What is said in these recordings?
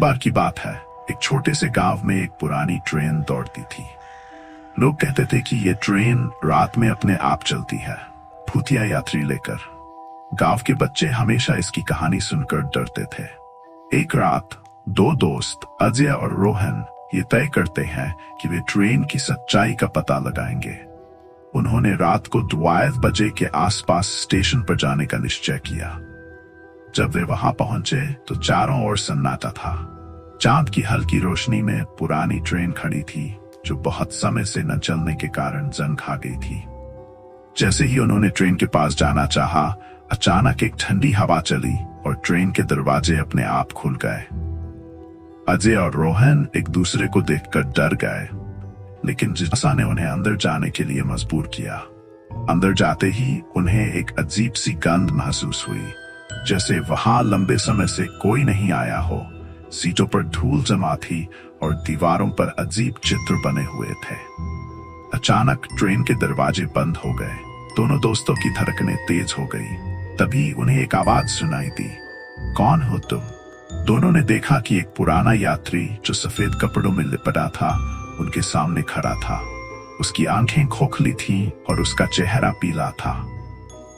बार की बात है, एक छोटे से गांव में एक पुरानी ट्रेन दौड़ती थी। लोग कहते थे कि ये ट्रेन रात में अपने आप चलती है, भूतिया यात्री लेकर। गांव के बच्चे हमेशा इसकी कहानी सुनकर डरते थे। एक रात दो दोस्त अजय और रोहन ये तय करते हैं कि वे ट्रेन की सच्चाई का पता लगाएंगे। उन्होंने रात को 12 बजे के आसपास स्टेशन पर जाने का निश्चय किया। जब वे वहां पहुंचे तो चारों ओर सन्नाटा था। चांद की हल्की रोशनी में पुरानी ट्रेन खड़ी थी, जो बहुत समय से न चलने के कारण जंग खा गई थी। जैसे ही उन्होंने ट्रेन के पास जाना चाहा, अचानक एक ठंडी हवा चली और ट्रेन के दरवाजे अपने आप खुल गए। अजय और रोहन एक दूसरे को देखकर डर गए, लेकिन जिज्ञासा ने उन्हें अंदर जाने के लिए मजबूर किया। अंदर जाते ही उन्हें एक अजीब सी गंध महसूस हुई, जैसे वहां लंबे समय से कोई नहीं आया हो। सीटों पर धूल जमा थी और दीवारों पर अजीब चित्र बने हुए थे। अचानक ट्रेन के दरवाजे बंद हो गए। दोनों दोस्तों की धड़कनें तेज हो गई। तभी उन्हें एक आवाज सुनाई दी, कौन हो तुम? दोनों ने देखा कि एक पुराना यात्री जो सफेद कपड़ों में लिपटा था, उनके सामने खड़ा था। उसकी आंखें खोखली थीं और उसका चेहरा पीला था।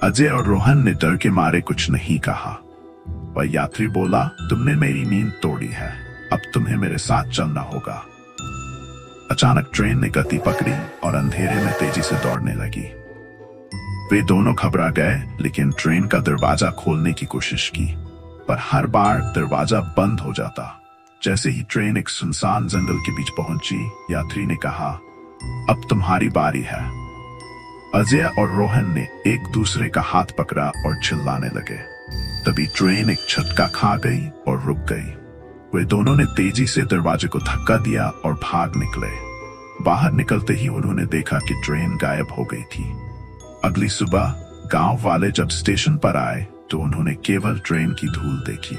अजय और रोहन ने डर के मारे कुछ नहीं कहा। वह यात्री बोला, तुमने मेरी नींद तोड़ी है, अब तुम्हें मेरे साथ चलना होगा। अचानक ट्रेन ने गति पकड़ी और अंधेरे में तेजी से दौड़ने लगी। वे दोनों घबरा गए, लेकिन ट्रेन का दरवाजा खोलने की कोशिश की, पर हर बार दरवाजा बंद हो जाता। जैसे ही ट्रेन एक सुनसान जंगल के बीच पहुंची, यात्री ने कहा, अब तुम्हारी बारी है। अजय और रोहन ने एक दूसरे का हाथ पकड़ा और चिल्लाने लगे। तभी ट्रेन एक झटका खा गई और रुक गई। वे दोनों ने तेजी से दरवाजे को धक्का दिया और भाग निकले। बाहर निकलते ही उन्होंने देखा कि ट्रेन गायब हो गई थी। अगली सुबह गांव वाले जब स्टेशन पर आए तो उन्होंने केवल ट्रेन की धूल देखी।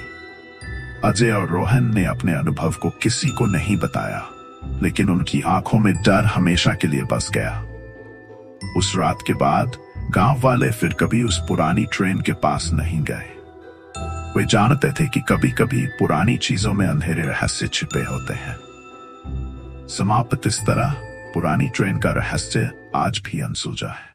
अजय और रोहन ने अपने अनुभव को किसी को नहीं बताया, लेकिन उनकी आंखों में डर हमेशा के लिए बस गया। उस रात के बाद गांव वाले फिर कभी उस पुरानी ट्रेन के पास नहीं गए। वे जानते थे कि कभी कभी पुरानी चीजों में अंधेरे रहस्य छिपे होते हैं। समाप्त इस तरह पुरानी ट्रेन का रहस्य आज भी अनसुलझा है।